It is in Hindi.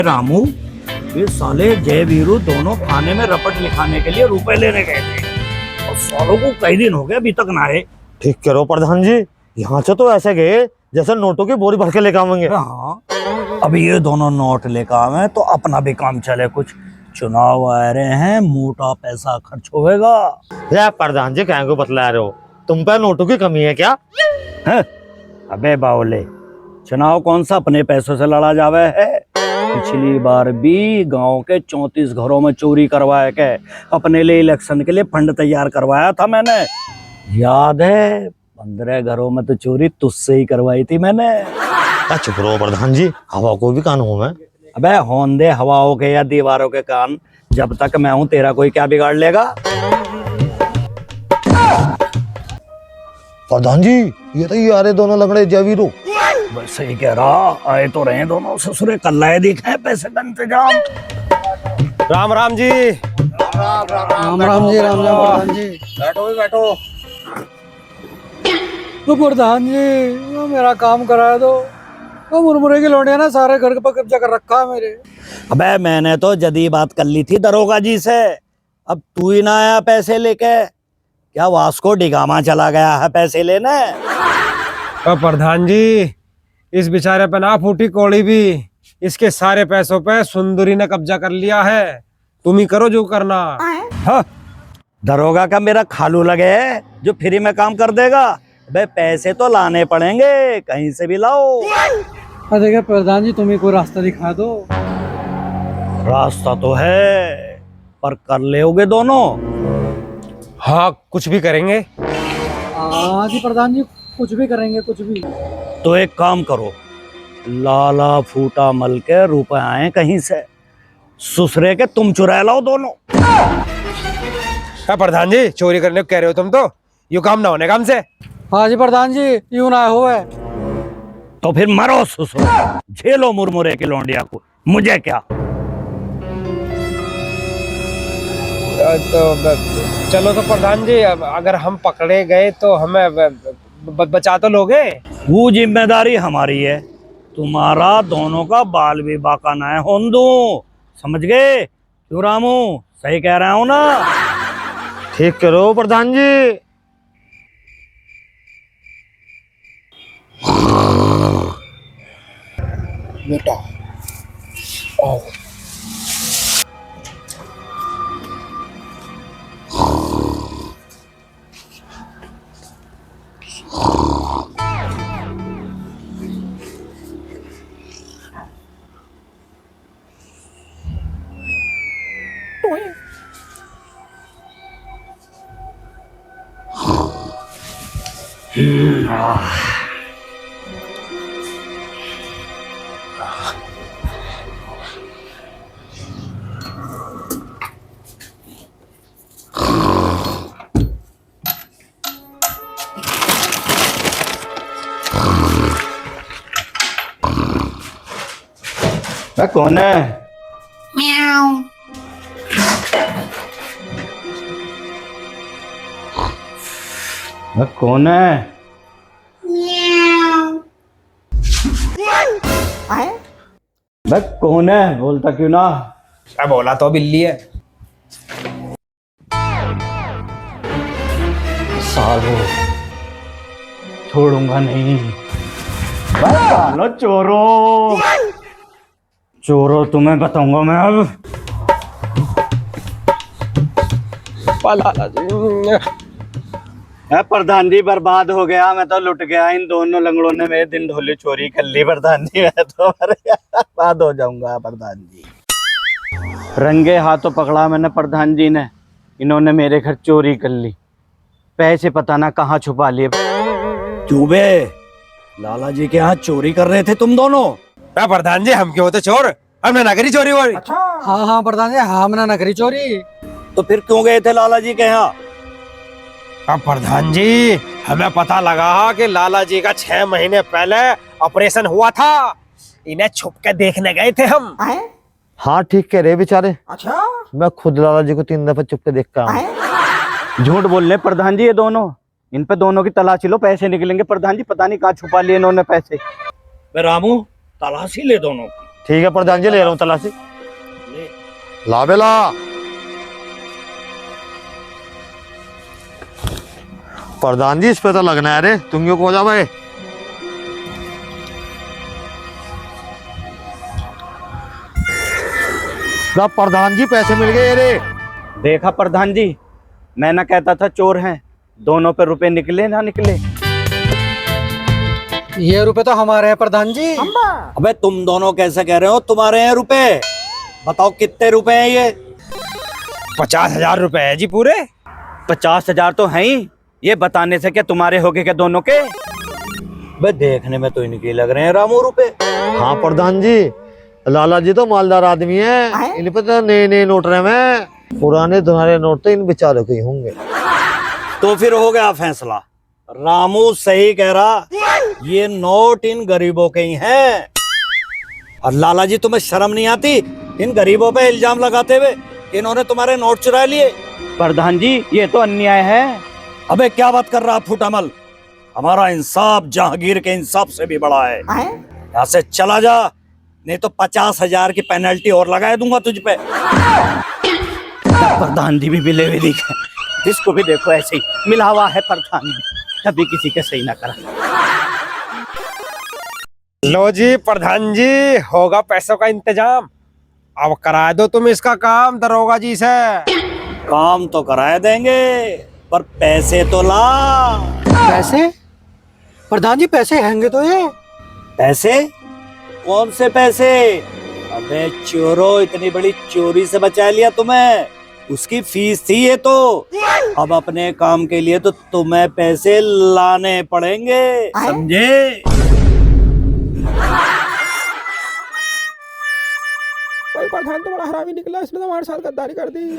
रामू, ये साले जय वीरू दोनों खाने में रपट लिखाने के लिए रुपए लेने गए थे और सालों को कई दिन हो गए अभी तक ना आए। ठीक करो प्रधान जी, यहाँ से तो ऐसे गए जैसे नोटों की बोरी भर के लेकर आवेंगे। हाँ, अभी ये दोनों नोट लेकर आवे तो अपना भी काम चले। कुछ चुनाव आ रहे हैं, मोटा पैसा खर्च होएगा। या प्रधान जी कहीं को बतला रहे हो, तुम पे नोटों की कमी है क्या? है? अबे बावले, चुनाव कौन सा अपने पैसों से लड़ा जावे है? पिछली बार भी गांव के 34 घरों में चोरी करवाया के अपने लिए इलेक्शन के लिए फंड तैयार करवाया था मैंने, याद है? 15 घरों में तो चोरी तुझसे ही करवाई थी मैंने। चुप रहो प्रधान जी, हवा को भी कान हूं मैं। अबे होन दे हवाओं के या दीवारों के कान, जब तक मैं हूं तेरा कोई क्या बिगाड़ लेगा? प्रधान जी ये तो ये आ रहे दोनों लंगड़े जय वीरू। बस सही कह रहा, आए तो रहे दोनों ससुरे, कल आए दिखे पैसे का इंतजाम। राम राम जी। राम राम जी, राम राम प्रधान जी। बैठो। तो प्रधान जी वो मेरा काम करा दो, वो मुरमुरे की लौंडिया ना सारे घर पर कब्जा कर रखा है मेरे। अबे मैंने तो जदी बात कर ली थी दरोगा जी से, अब तू ही ना आया पैसे लेके। क्या वास्को डिगामा चला गया है पैसे लेने? तो प्रधान जी इस बेचारे पे ना फूटी कौड़ी भी, इसके सारे पैसों पे सुंदरी ने कब्जा कर लिया है। तुम ही करो जो करना। हाँ, दरोगा का मेरा खालू लगे है जो फ्री में काम कर देगा? बे पैसे तो लाने पड़ेंगे, कहीं से भी लाओ। देखिए प्रधान जी, तुम्हें कोई रास्ता दिखा दो। रास्ता तो है, पर कर लेओगे दोनों? हाँ कुछ भी करेंगे। हाँ जी प्रधान जी, कुछ भी करेंगे, कुछ भी। तो एक काम करो, लाला फूटा मल के रुपए आए कहीं से, ससुरे के तुम चुरा लाओ दोनों। हाँ प्रधान जी चोरी करने को कह रहे हो तुम तो, यू काम ना होने काम से। हाँ जी प्रधान जी, यूं ना हो है। तो फिर मरो ससुर, झेलो मुरमुरे की लौंडिया को, मुझे क्या। तो चलो तो प्रधान जी, अगर हम पकड़े गए तो हमें बचा तो लोगे? वो जिम्मेदारी हमारी है, तुम्हारा दोनों का बाल भी बाका ना है होन दूं, समझ गए? क्यों रामू, सही कह रहा हूं ना? ठीक करो प्रधान जी। बेटा आओ। कौन है? कौन है? कौन है? बोलता क्यों ना? क्या बोला तो बिल्ली है। सालो छोड़ूंगा नहीं। सालो चोरों, चोरों तुम्हें बताऊंगा मैं अब। प्रधान जी बर्बाद हो गया, मैं तो लुट गया। इन दोनों लंगड़ों ने मेरे दिन ढोली चोरी कर ली प्रधान जी, मैं तो बर्बाद हो जाऊंगा प्रधान जी। रंगे हाथों पकड़ा मैंने प्रधान जी ने, इन्होंने मेरे घर चोरी कर ली, पैसे पता ना कहाँ छुपा लिए। क्यों बे, लाला जी के यहाँ चोरी कर रहे थे तुम दोनों? प्रधान जी हम क्यों होते चोर, हमने ना करी चोरी वोरी। हाँ हाँ प्रधान जी, हाँ हमने न करी चोरी। तो फिर क्यों गए थे लाला जी के यहाँ? अब प्रधान जी हमें पता लगा कि लाला जी का 6 महीने पहले ऑपरेशन हुआ था, इन्हें छुप के देखने गए थे हम। हाँ ठीक कह रहे बेचारे। अच्छा, मैं खुद लाला जी को 3 दफा चुप के देखता हूँ। झूठ बोल रहे प्रधान जी ये दोनों, इन पे दोनों की तलाशी लो, पैसे निकलेंगे प्रधान जी। पता नहीं कहाँ छुपा लिए इन्होंने पैसे। रामू तलाशी ले दोनों की। ठीक है प्रधान जी, ले रहा हूँ तलाशी। ला बेला। प्रधान जी इस पे तो लगना है रे, तुम क्यों को जा भाई। ला प्रधान जी पैसे मिल गए रे। देखा प्रधान जी, मैं ना कहता था चोर हैं, दोनों पे रुपए निकले ना निकले। ये रुपए तो हमारे हैं प्रधान जी। अबे तुम दोनों कैसे कह रहे हो तुम्हारे हैं रुपए? बताओ कितने रुपए हैं ये? 50,000 रुपए है जी पूरे। 50,000 तो हैं ही, ये बताने से क्या तुम्हारे हो गए क्या दोनों के? बे देखने में तो इनके लग रहे हैं रामू रुपए। हाँ प्रधान जी, लाला जी तो मालदार आदमी है, इन पे तो नए नए नोट रहे हैं। पुराने तुम्हारे नोट तो इन बेचारों के ही होंगे। तो फिर हो गया फैसला, रामू सही कह रहा, ये नोट इन गरीबों के ही हैं। और लाला जी तुम्हें शर्म नहीं आती इन गरीबों पे इल्जाम लगाते हुए? इन्होंने तुम्हारे नोट चुरा लिए। प्रधान जी ये तो अन्याय है। अबे क्या बात कर रहा फूटामल, हमारा इंसाफ जहांगीर के इंसाफ से भी बड़ा है। यहाँ से चला जा, नहीं तो 50,000 की पेनल्टी और लगा दूंगा तुझ पे। प्रधान जी भी मिले हुए दिखे, जिसको भी देखो ऐसे ही मिला हुआ है प्रधान जी, कभी किसी के सही ना करा। लो जी प्रधान जी, होगा पैसों का इंतजाम। अब करा दो तुम इसका काम दरोगा जी से। काम तो कराए देंगे, पर पैसे तो ला। पैसे? प्रधान जी पैसे हैंगे तो ये। पैसे? कौन से पैसे? अबे चोरों, इतनी बड़ी चोरी से बचा लिया तुम्हें, उसकी फीस थी ये तो। अब अपने काम के लिए तो तुम्हें पैसे लाने पड़ेंगे, समझे? भाई प्रधान तो बड़ा हरामी निकला, इसने तो हमारे साथ गद्दारी कर दी।